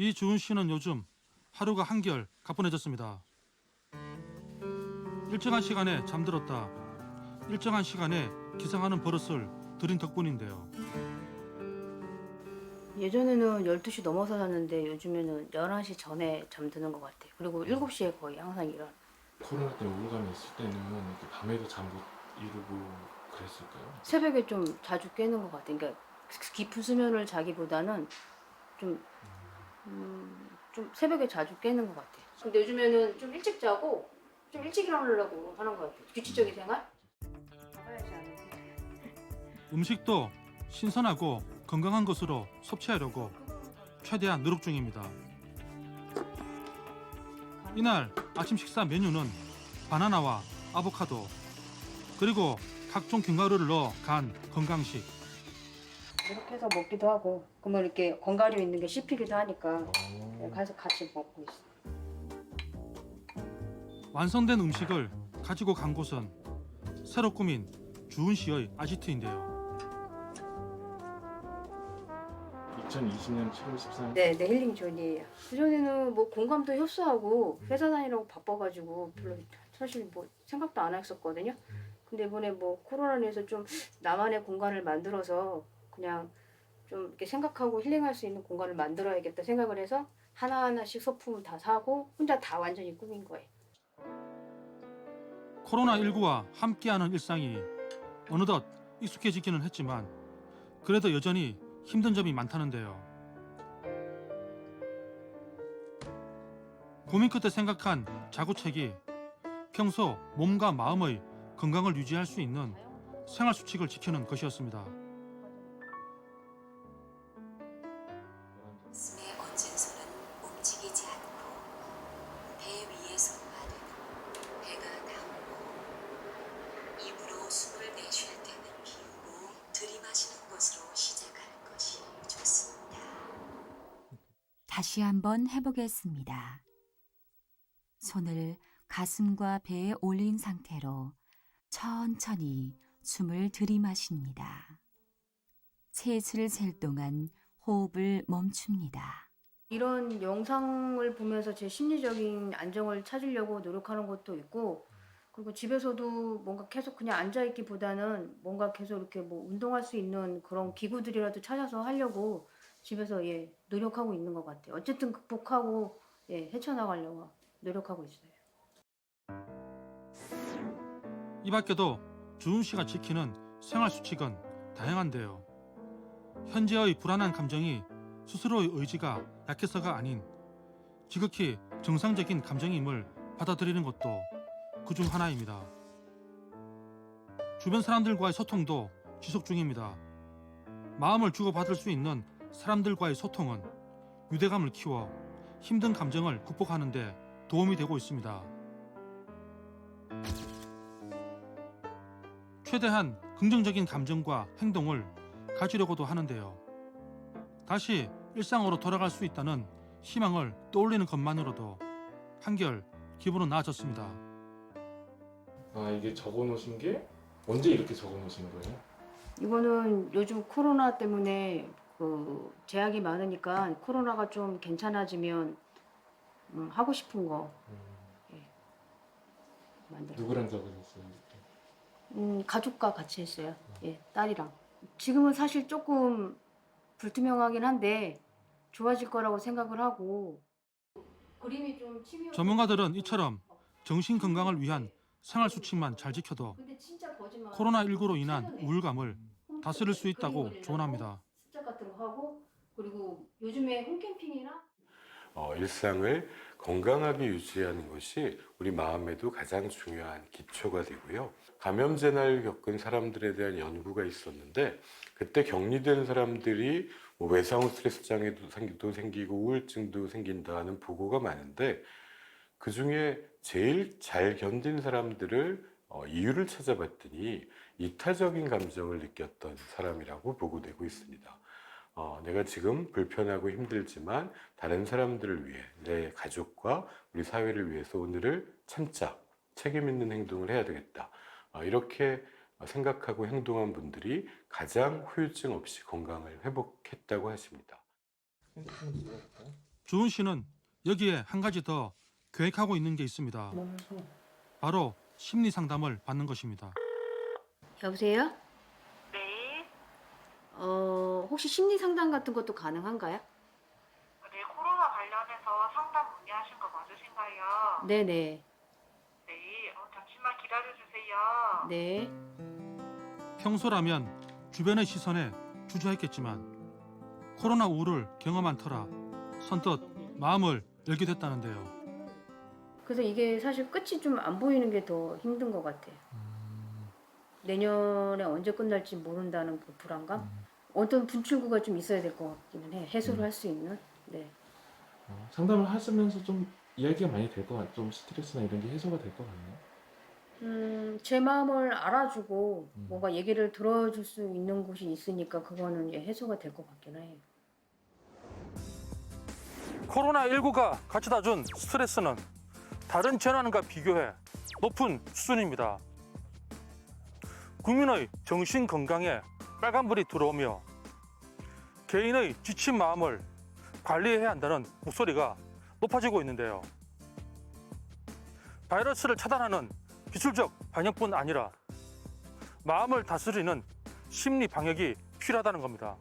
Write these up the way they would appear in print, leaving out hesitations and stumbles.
이주은 씨는 요즘 하루가 한결 가뿐해졌습니다. 일정한 시간에 잠들었다, 일정한 시간에 기상하는 버릇을 들인 덕분인데요. 예전에는 12시 넘어서 잤는데 요즘에는 11시 전에 잠드는 것 같아요. 그리고 7시에 거의 항상 일어나. 코로나 때 우울감이 있을 때는 이렇게 밤에도 잠 못 이루고 그랬을까요? 새벽에 좀 자주 깨는 것 같아요. 그러니까 깊은 수면을 자기보다는 좀, 좀 새벽에 자주 깨는 것 같아요. 근데 요즘에는 좀 일찍 자고 좀 일찍 일어나려고 하는 것 같아요. 규칙적인 생활? 가봐야지 않을까. 음식도 신선하고 건강한 것으로 섭취하려고 최대한 노력 중입니다. 이날 아침 식사 메뉴는 바나나와 아보카도, 그리고 각종 견과류를 넣어 간 건강식. 이렇게 해서 먹기도 하고, 그러면 이렇게 견과류 있는 게 씹히기도 하니까 가서 같이 먹고 있어요. 완성된 음식을 가지고 간 곳은 새로 꾸민 주은 씨의 아지트인데요. 2020년 7월 14일 네, 네, 힐링 존이에요. 그전에는 뭐 공감도 흡수하고 회사 다니라고 바빠가지고 별로 사실 뭐 생각도 안 했었거든요. 근데 이번에 뭐 코로나로 인해서 좀 나만의 공간을 만들어서 그냥 좀 이렇게 생각하고 힐링할 수 있는 공간을 만들어야겠다 생각을 해서 하나하나씩 소품을 다 사고 혼자 다 완전히 꾸민 거예요. 코로나19와 함께하는 일상이 어느덧 익숙해지기는 했지만 그래도 여전히 힘든 점이 많다는데요. 고민 끝에 생각한 자구책이 평소 몸과 마음의 건강을 유지할 수 있는 생활 수칙을 지키는 것이었습니다. 숨에 얹은 손은 움직이지 않고 배 위에 손만은 배가 닿고 입으로 숨을 내쉴 때는 비우고 들이마시는 것으로 시작하는 것이 좋습니다. 다시 한번 해보겠습니다. 손을 가슴과 배에 올린 상태로 천천히 숨을 들이마십니다. 셋을 셀 동안 호흡을 멈춥니다. 이런 영상을 보면서 제 심리적인 안정을 찾으려고 노력하는 것도 있고, 그리고 집에서도 뭔가 계속 그냥 앉아있기보다는 뭔가 계속 이렇게 뭐 운동할 수 있는 그런 기구들이라도 찾아서 하려고 집에서 노력하고 있는 것 같아요. 어쨌든 극복하고 헤쳐나가려고 노력하고 있어요. 이 밖에도 주은 씨가 지키는 생활 수칙은 다양한데요. 현재의 불안한 감정이 스스로의 의지가 약해서가 아닌 지극히 정상적인 감정임을 받아들이는 것도 그중 하나입니다. 주변 사람들과의 소통도 지속 중입니다. 마음을 주고받을 수 있는 사람들과의 소통은 유대감을 키워 힘든 감정을 극복하는 데 도움이 되고 있습니다. 최대한 긍정적인 감정과 행동을 가지려고도 하는데요. 다시 일상으로 돌아갈 수 있다는 희망을 떠올리는 것만으로도 한결 기분은 나아졌습니다. 아, 이게 적어놓으신 게 언제 이렇게 적어놓으신 거예요? 이거는 요즘 코로나 때문에 그 제약이 많으니까 코로나가 좀 괜찮아지면 하고 싶은 거 만들어. 누구랑 적으셨어요? 가족과 같이 했어요. 딸이랑. 지금은 사실 조금 불투명하긴 한데 좋아질 거라고 생각을 하고. 그림이 좀 취미. 전문가들은 이처럼 정신 건강을 위한 생활 수칙만 잘 지켜도 근데 진짜 거짓말. 코로나19로 인한 우울감을 다스릴 수 있다고 조언합니다. 습작 같은 거 하고, 그리고 요즘에 홈캠핑이나 일상을 건강하게 유지하는 것이 우리 마음에도 가장 중요한 기초가 되고요. 감염재난을 겪은 사람들에 대한 연구가 있었는데 그때 격리된 사람들이 외상 스트레스 장애도 생기고 우울증도 생긴다는 보고가 많은데 그중에 제일 잘 견딘 사람들을 이유를 찾아봤더니 이타적인 감정을 느꼈던 사람이라고 보고되고 있습니다. 내가 지금 불편하고 힘들지만 다른 사람들을 위해, 내 가족과 우리 사회를 위해서 오늘을 참자, 책임 있는 행동을 해야 되겠다. 이렇게 생각하고 행동한 분들이 가장 후유증 없이 건강을 회복했다고 하십니다. 핸드폰 들어갈까요? 주은 씨는 여기에 한 가지 더 계획하고 있는 게 있습니다. 바로 심리 상담을 받는 것입니다. 여보세요? 네, 혹시 심리 상담 같은 것도 가능한가요? 네, 코로나 관련해서 상담 문의하신 거 맞으신가요? 네네. 네, 잠시만 기다려주세요. 네. 평소라면 주변의 시선에 주저했겠지만 코로나 우울을 경험한 터라 선뜻 마음을 열게 됐다는데요. 그래서 이게 사실 끝이 좀 안 보이는 게 더 힘든 것 같아요. 내년에 언제 끝날지 모른다는 그 불안감? 어떤 분출구가 좀 있어야 될 것 같기는 해. 해소를 할 수 있는. 네. 상담을 하시면서 좀 이야기가 많이 될 것 같아요. 좀 스트레스나 이런 게 해소가 될 것 같나요? 제 마음을 알아주고 뭔가 얘기를 들어줄 수 있는 곳이 있으니까 그거는 이제 해소가 될 것 같긴 해요. 코로나19가 가져다 준 스트레스는 다른 재난과 비교해 높은 수준입니다. 국민의 정신 건강에 빨간불이 들어오며 개인의 지친 마음을 관리해야 한다는 목소리가 높아지고 있는데요. 바이러스를 차단하는 기술적 방역뿐 아니라 마음을 다스리는 심리 방역이 필요하다는 겁니다.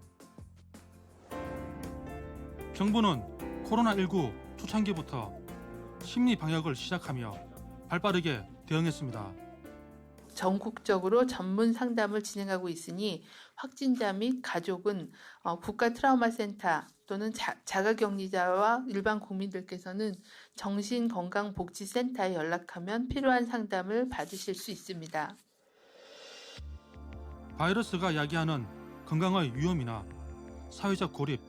정부는 코로나19 초창기부터 심리 방역을 시작하며 발빠르게 대응했습니다. 전국적으로 전문 상담을 진행하고 있으니 확진자 및 가족은 국가 트라우마 센터 또는 자가격리자와 일반 국민들께서는 정신건강복지센터에 연락하면 필요한 상담을 받으실 수 있습니다. 바이러스가 야기하는 건강의 위험이나 사회적 고립,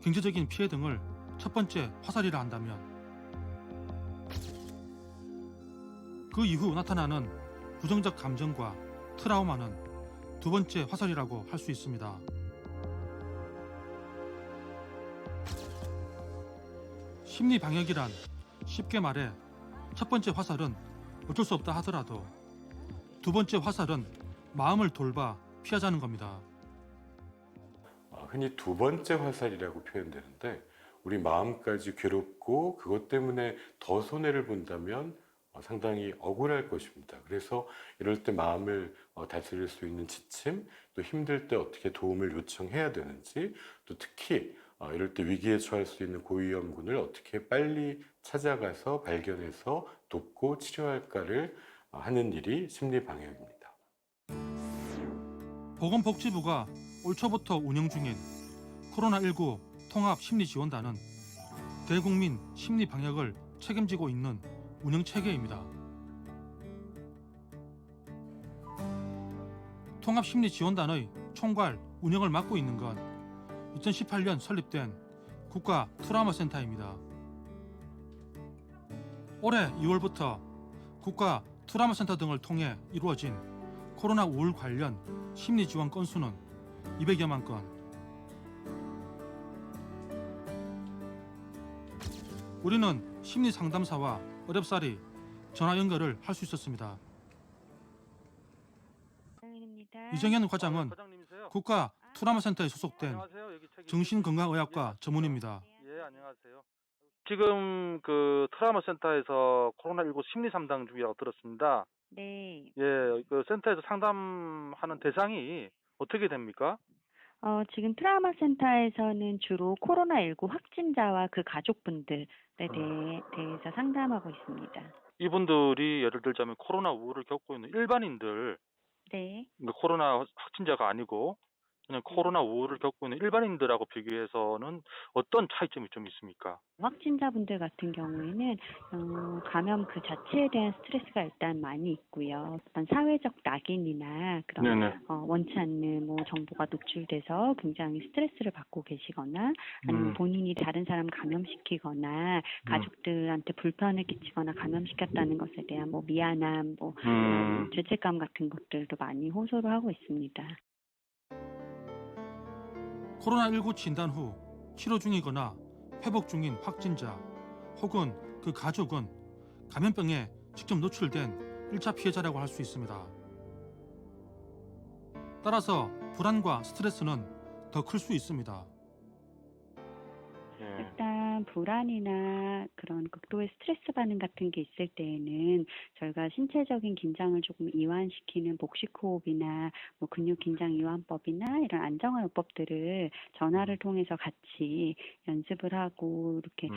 경제적인 피해 등을 첫 번째 화살이라 한다면 그 이후 나타나는 부정적 감정과 트라우마는 두 번째 화살이라고 할 수 있습니다. 심리 방역이란 쉽게 말해 첫 번째 화살은 어쩔 수 없다 하더라도 두 번째 화살은 마음을 돌봐 피하자는 겁니다. 흔히 두 번째 화살이라고 표현되는데 우리 마음까지 괴롭고 그것 때문에 더 손해를 본다면 상당히 억울할 것입니다. 그래서 이럴 때 마음을 다스릴 수 있는 지침, 또 힘들 때 어떻게 도움을 요청해야 되는지, 또 특히 이럴 때 위기에 처할 수 있는 고위험군을 어떻게 빨리 찾아가서 발견해서 돕고 치료할까를 하는 일이 심리 방역입니다. 보건복지부가 올 초부터 운영 중인 코로나19 통합심리지원단은 대국민 심리 방역을 책임지고 있는 운영 체계입니다. 통합심리지원단의 총괄 운영을 맡고 있는 건 2018년 설립된 국가 트라우마 센터입니다. 올해 2월부터 국가 트라우마 센터 등을 통해 이루어진 코로나 우울 관련 심리 지원 건수는 200여만 건. 우리는 심리 상담사와 어렵사리 전화 연결을 할 수 있었습니다. 이정현 과장은 국가 트라우마 센터에 소속된 정신건강의학과 전문의입니다. 예, 안녕하세요. 지금 그 트라우마 센터에서 코로나19 심리 상담 중이라고 들었습니다. 네. 예, 그 센터에서 상담하는 대상이 어떻게 됩니까? 지금 트라우마 센터에서는 주로 코로나19 확진자와 그 가족분들에 대해서 상담하고 있습니다. 이분들이 예를 들자면 코로나 우울을 겪고 있는 일반인들, 네. 코로나 확진자가 아니고 그냥 코로나 우울을 겪고 있는 일반인들하고 비교해서는 어떤 차이점이 좀 있습니까? 확진자분들 같은 경우에는 감염 그 자체에 대한 스트레스가 일단 많이 있고요. 어떤 사회적 낙인이나 그런 원치 않는 뭐 정보가 노출돼서 굉장히 스트레스를 받고 계시거나 아니면 본인이 다른 사람 감염시키거나 가족들한테 불편을 끼치거나 감염시켰다는 것에 대한 뭐 미안함, 뭐 죄책감 같은 것들도 많이 호소를 하고 있습니다. 코로나19 진단 후 치료 중이거나 회복 중인 확진자 혹은 그 가족은 감염병에 직접 노출된 1차 피해자라고 할 수 있습니다. 따라서 불안과 스트레스는 더 클 수 있습니다. 일단 이런 불안이나 그런 극도의 스트레스 반응 같은 게 있을 때에는 저희가 신체적인 긴장을 조금 이완시키는 복식 호흡이나 뭐 근육 긴장 이완법이나 이런 안정화 요법들을 전화를 통해서 같이 연습을 하고 이렇게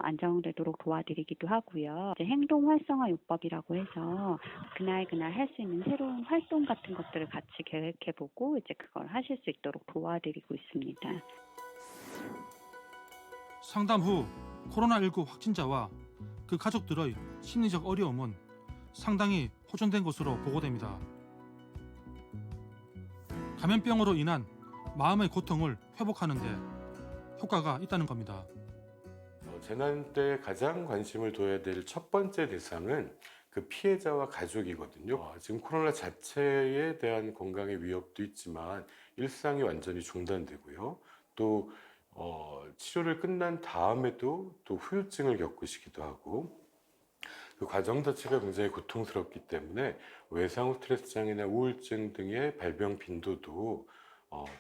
안정되도록 도와드리기도 하고요. 이제 행동 활성화 요법이라고 해서 그날 할 수 있는 새로운 활동 같은 것들을 같이 계획해보고 이제 그걸 하실 수 있도록 도와드리고 있습니다. 상담 후 코로나19 확진자와 그 가족들의 심리적 어려움은 상당히 호전된 것으로 보고됩니다. 감염병으로 인한 마음의 고통을 회복하는 데 효과가 있다는 겁니다. 재난 때 가장 관심을 둬야 될 첫 번째 대상은 그 피해자와 가족이거든요. 지금 코로나 자체에 대한 건강의 위협도 있지만 일상이 완전히 중단되고요. 또 치료를 끝난 다음에도 또 후유증을 겪으시기도 하고 그 과정 자체가 굉장히 고통스럽기 때문에 외상 후 스트레스 장애나 우울증 등의 발병 빈도도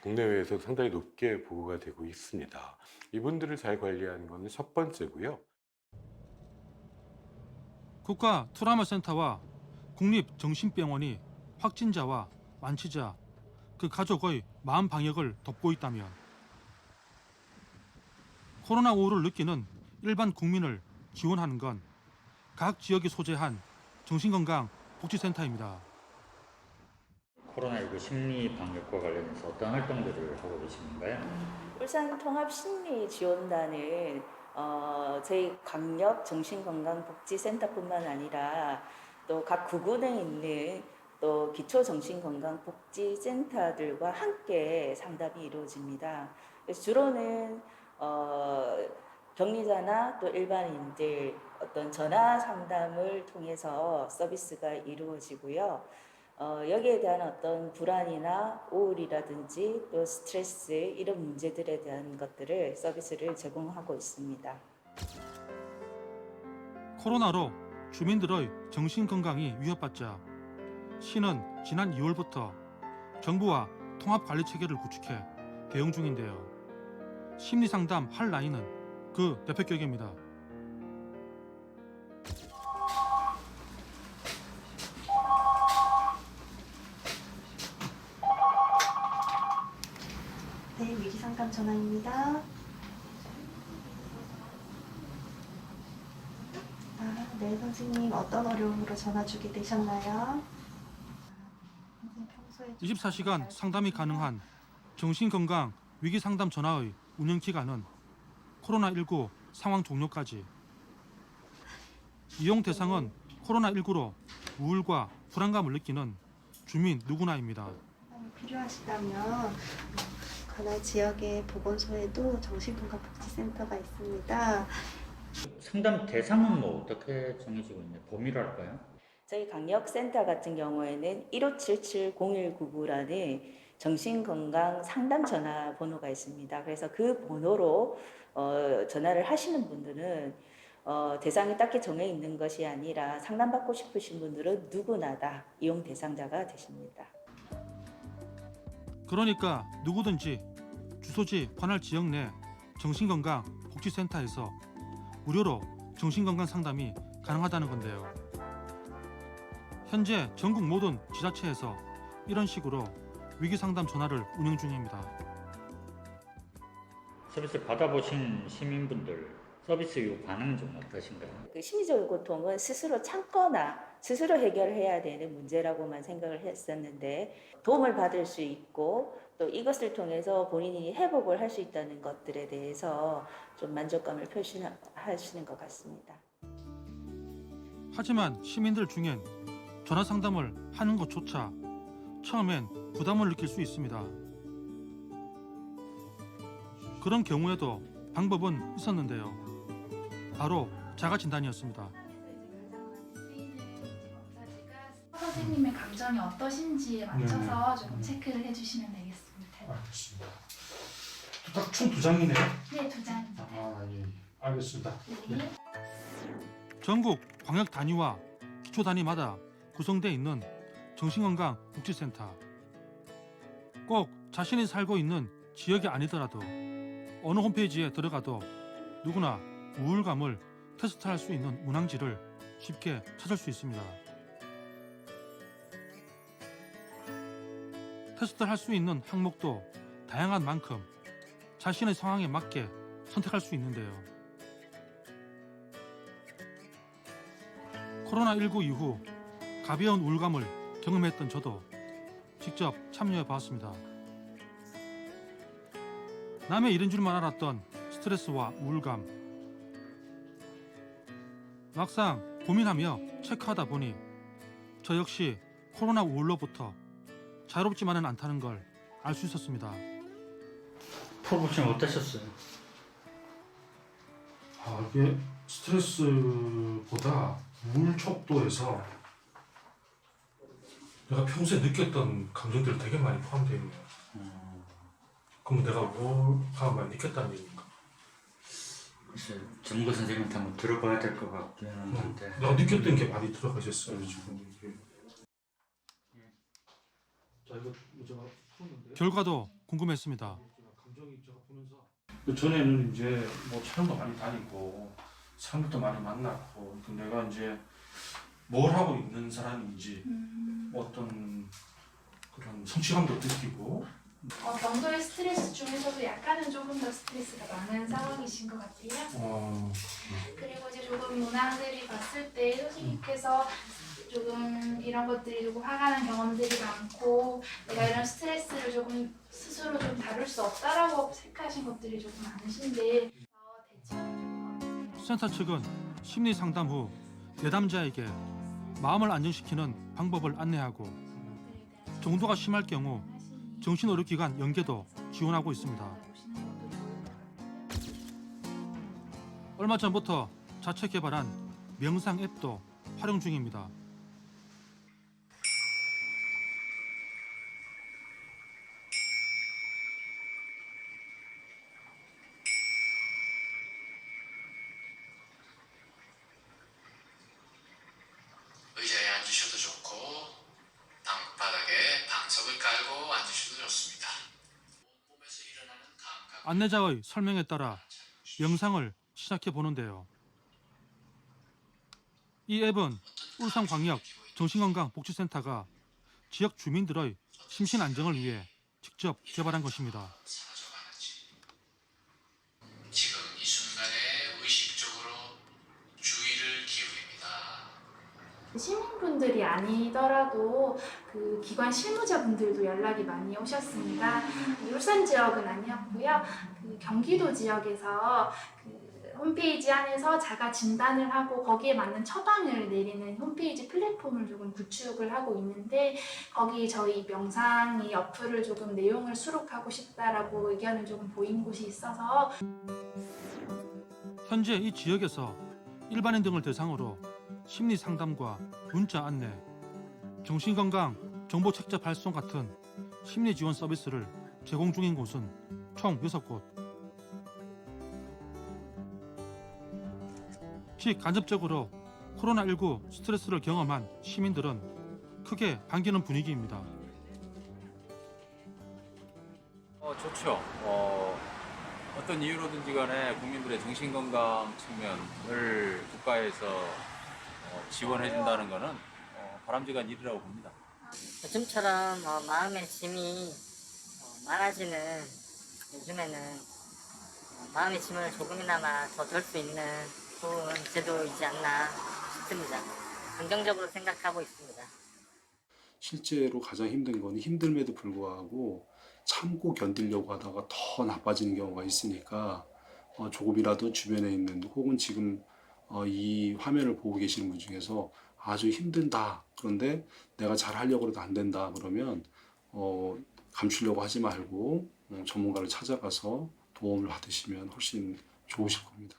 국내외에서 상당히 높게 보고가 되고 있습니다. 이분들을 잘 관리하는 것은 첫 번째고요. 국가 트라우마 센터와 국립정신병원이 확진자와 완치자, 그 가족의 마음 방역을 돕고 있다면 코로나 우울을 느끼는 일반 국민을 지원하는 건 각 지역이 소재한 정신건강복지센터입니다. 코로나19 심리 방역과 관련해서 어떤 활동들을 하고 계시는가요? 울산 통합심리지원단은 저희 강력 정신건강복지센터뿐만 아니라 또 각 구군에 있는 또 기초정신건강복지센터들과 함께 상담이 이루어집니다. 그래서 주로는 격리자나 또 일반인들 어떤 전화 상담을 통해서 서비스가 이루어지고요. 여기에 대한 어떤 불안이나 우울이라든지 또 스트레스 이런 문제들에 대한 것들을 서비스를 제공하고 있습니다. 코로나로 주민들의 정신건강이 위협받자 시는 지난 2월부터 정부와 통합관리체계를 구축해 대응 중인데요. 심리상담 핫라인은 그 대표격입니다. 네, 위기상담 전화입니다. 네, 선생님 어떤 어려움으로 전화 주게 되셨나요? 24시간 상담이 가능한 정신건강 위기상담 전화의 운영기간은 코로나19 상황 종료까지. 이용 대상은 코로나19로 우울과 불안감을 느끼는 주민 누구나입니다. 필요하시다면 관할 지역의 보건소에도 정신건강복지센터가 있습니다. 상담 대상은 뭐 어떻게 정해지고 있나요? 범위랄까요? 저희 강력센터 같은 경우에는 1577-0199라는 정신건강 상담 전화번호가 있습니다. 그래서 그 번호로 전화를 하시는 분들은 대상이 딱히 정해 있는 것이 아니라 상담받고 싶으신 분들은 누구나 다 이용 대상자가 되십니다. 그러니까 누구든지 주소지 관할 지역 내 정신건강복지센터에서 무료로 정신건강 상담이 가능하다는 건데요. 현재 전국 모든 지자체에서 이런 식으로 위기상담 전화를 운영 중입니다. 서비스 받아보신 시민분들 서비스 이후 반응은 좀 어떠신가요? 그 심리적 고통은 스스로 참거나 스스로 해결해야 되는 문제라고만 생각을 했었는데 도움을 받을 수 있고 또 이것을 통해서 본인이 회복을 할 수 있다는 것들에 대해서 좀 만족감을 표시하시는 것 같습니다. 하지만 시민들 중엔 전화 상담을 하는 것조차 처음엔 부담을 느낄 수 있습니다. 그런 경우에도 방법은 있었는데요. 바로 자가진단이었습니다. 선생님의 감정이 어떠신지에 맞춰서 조금 체크를 해주시면 되겠습니다. 알겠습니다. 딱 총 2장이네요? 네, 2장입니다. 예. 알겠습니다. 네. 전국 광역 단위와 기초 단위마다 구성되어 있는 정신건강복지센터. 꼭 자신이 살고 있는 지역이 아니더라도 어느 홈페이지에 들어가도 누구나 우울감을 테스트할 수 있는 운항지를 쉽게 찾을 수 있습니다. 테스트할 수 있는 항목도 다양한 만큼 자신의 상황에 맞게 선택할 수 있는데요. 코로나19 이후 가벼운 우울감을 경험했던 저도 직접 참여해 봤습니다. 남의 일인 줄만 알았던 스트레스와 우울감. 막상 고민하며 체크하다 보니 저 역시 코로나 우울로부터 자유롭지만은 않다는 걸 알 수 있었습니다. 풀어보시면 어떠셨어요? 이게 스트레스보다 우울 척도에서 내가 평소에 느꼈던 감정들이 되게 많이 포함되어 있네요. 그럼 내가 뭐가 많이 느꼈다는 얘기인가? 글쎄, 정보 선생님한테 한번 들어봐야 될 것 같기는 한데. 내가 느꼈던 게 많이 들어가 있었어요. 지금 이게. 자, 이거 제가 풀었는데요. 결과도 궁금했습니다. 감정이 제가 보면서 전에는 이제 뭐 촬영도 많이 다니고 사람들도 많이 만났고 내가 이제 뭘 하고 있는 사람인지 어떤 그런 성취감도 느끼고 정도의 스트레스 중에서도 약간은 조금 더 스트레스가 많은 상황이신 것 같아요. 그리고 이제 조금 문화들이 봤을 때 선생님께서 조금 이런 것들이 조금 화가 난 경험들이 많고 내가 이런 스트레스를 조금 스스로 좀 다룰 수 없다라고 생각하신 것들이 조금 많으신데 센터 측은 심리 상담 후 내담자에게 마음을 안정시키는 방법을 안내하고 정도가 심할 경우 정신의료기관 연계도 지원하고 있습니다. 얼마 전부터 자체 개발한 명상 앱도 활용 중입니다. 의자에 앉으셔도 좋고 땅바닥에 방석을 깔고 앉으셔도 좋습니다. 몸에서 일어나는 감각. 안내자의 설명에 따라 명상을 시작해 보는데요. 이 앱은 울산광역 정신건강복지센터가 지역 주민들의 심신 안정을 위해 직접 개발한 것입니다. 지금 이 순간에 의식적으로 주의를 기울입니다. 시민분들이 아니더라도 그 기관 실무자분들도 연락이 많이 오셨습니다. 울산 지역은 아니었고요. 그 경기도 지역에서 그 홈페이지 안에서 자가 진단을 하고 거기에 맞는 처방을 내리는 홈페이지 플랫폼을 조금 구축을 하고 있는데 거기 저희 명상이 어플을 조금 내용을 수록하고 싶다라고 의견을 조금 보인 곳이 있어서 현재 이 지역에서 일반인 등을 대상으로 심리 상담과 문자 안내, 정신건강 정보 책자 발송 같은 심리 지원 서비스를 제공 중인 곳은 총 6곳. 간접적으로 코로나19 스트레스를 경험한 시민들은 크게 반기는 분위기입니다. 좋죠. 어떤 이유로든지 간에 국민들의 정신건강 측면을 국가에서 지원해준다는 것은 바람직한 일이라고 봅니다. 요즘처럼 마음의 짐이 많아지는 요즘에는 마음의 짐을 조금이나마 더 덜 수 있는 좋은 제도이지 않나 싶습니다. 긍정적으로 생각하고 있습니다. 실제로 가장 힘든 건 힘듦에도 불구하고 참고 견디려고 하다가 더 나빠지는 경우가 있으니까 조금이라도 주변에 있는 혹은 지금 이 화면을 보고 계시는 분 중에서 아주 힘든다. 그런데 내가 잘 하려고 해도 안 된다. 그러면 감추려고 하지 말고 전문가를 찾아가서 도움을 받으시면 훨씬 좋으실 겁니다.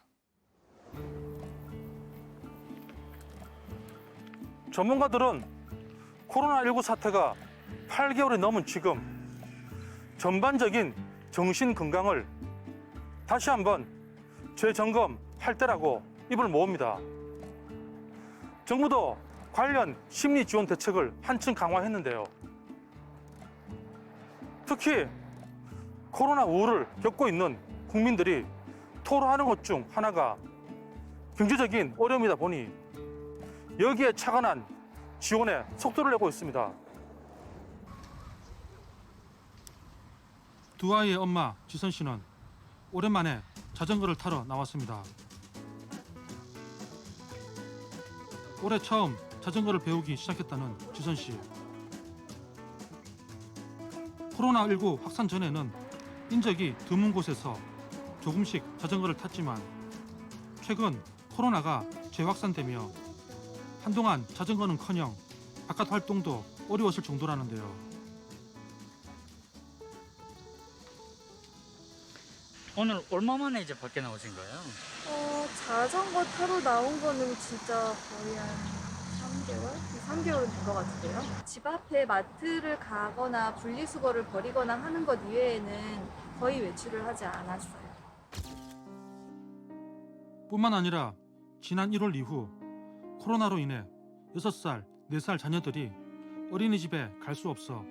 전문가들은 코로나19 사태가 8개월이 넘은 지금 전반적인 정신 건강을 다시 한번 재점검할 때라고 입을 모읍니다. 정부도 관련 심리 지원 대책을 한층 강화했는데요. 특히 코로나 우울을 겪고 있는 국민들이 토로하는 것 중 하나가 경제적인 어려움이다 보니 여기에 차관한 지원에 속도를 내고 있습니다. 두 아이의 엄마 지선 씨는 오랜만에 자전거를 타러 나왔습니다. 올해 처음 자전거를 배우기 시작했다는 지선 씨. 코로나19 확산 전에는 인적이 드문 곳에서 조금씩 자전거를 탔지만 최근 코로나가 재확산되며 한동안 자전거는커녕 바깥 활동도 어려웠을 정도라는데요. 오늘 얼마 만에 이제 밖에 나오신 거예요? 자전거 타러 나온 거는 진짜 거의 한 3개월? 3개월은 된 것 같은데요. 집 앞에 마트를 가거나 분리수거를 버리거나 하는 것 이외에는 거의 외출을 하지 않았어요. 뿐만 아니라 지난 1월 이후 코로나로 인해 6살, 4살 자녀들이 어린이집에 갈 수 없어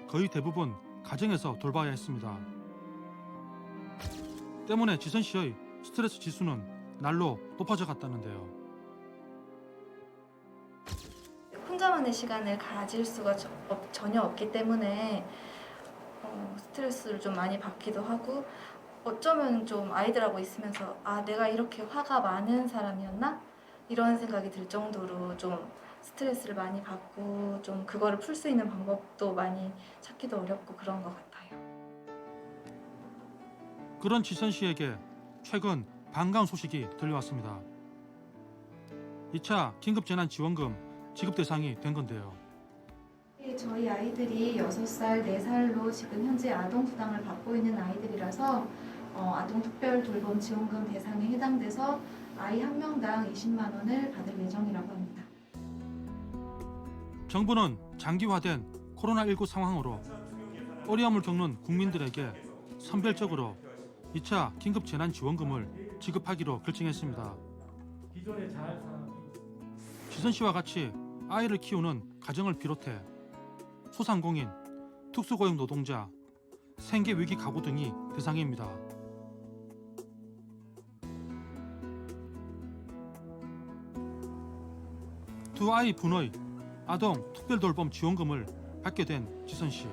거의 대부분 가정에서 돌봐야 했습니다. 때문에 지선 씨의 스트레스 지수는 날로 높아져 갔다는데요. 혼자만의 시간을 가질 수가 전혀 없기 때문에 스트레스를 좀 많이 받기도 하고 어쩌면 좀 아이들하고 있으면서 아 내가 이렇게 화가 많은 사람이었나? 이런 생각이 들 정도로 좀 스트레스를 많이 받고 좀 그거를 풀 수 있는 방법도 많이 찾기도 어렵고 그런 것 같아요. 그런 지선 씨에게 최근 반가운 소식이 들려왔습니다. 2차 긴급재난지원금 지급 대상이 된 건데요. 저희 아이들이 6살, 4살로 지금 현재 아동수당을 받고 있는 아이들이라서 아동특별돌봄 지원금 대상에 해당돼서 아이 한 명당 20만 원을 받을 예정이라고 합니다. 정부는 장기화된 코로나19 상황으로 어려움을 겪는 국민들에게 선별적으로 2차 긴급재난지원금을 지급하기로 결정했습니다. 지선 씨와 같이 아이를 키우는 가정을 비롯해 소상공인, 특수고용 노동자, 생계위기 가구 등이 대상입니다. 두 아이 분의 아동 특별돌봄 지원금을 받게 된 지선 씨.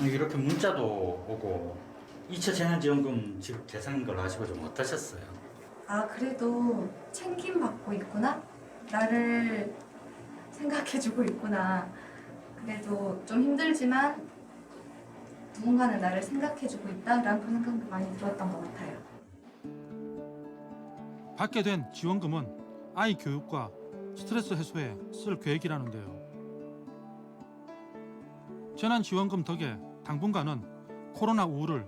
이렇게 문자도 오고 2차 재난지원금 지급 대상인 걸 아시고 좀 어떠셨어요? 아 그래도 챙김받고 있구나? 나를 생각해주고 있구나. 그래도 좀 힘들지만 누군가는 나를 생각해주고 있다라는 생각도 많이 들었던 것 같아요. 받게 된 지원금은 아이 교육과 스트레스 해소에 쓸 계획이라는데요. 재난지원금 덕에 당분간은 코로나 우울을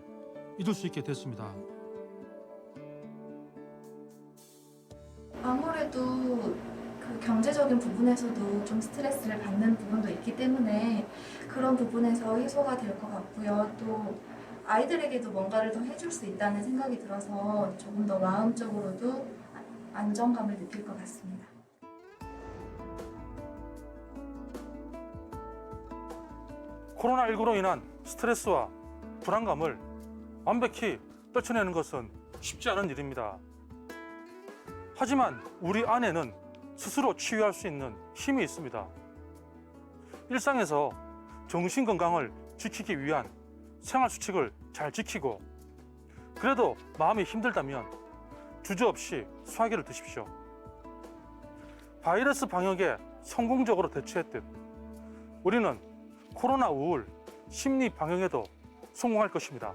잊을 수 있게 됐습니다. 아무래도 그 경제적인 부분에서도 좀 스트레스를 받는 부분도 있기 때문에 그런 부분에서 해소가 될 것 같고요. 또 아이들에게도 뭔가를 더 해줄 수 있다는 생각이 들어서 조금 더 마음적으로도 안정감을 느낄 것 같습니다. 코로나19로 인한 스트레스와 불안감을 완벽히 떨쳐내는 것은 쉽지 않은 일입니다. 하지만 우리 안에는 스스로 치유할 수 있는 힘이 있습니다. 일상에서 정신 건강을 지키기 위한 생활 수칙을 잘 지키고 그래도 마음이 힘들다면 주저없이 수화기를 드십시오. 바이러스 방역에 성공적으로 대처했듯 우리는 코로나 우울, 심리 방역에도 성공할 것입니다.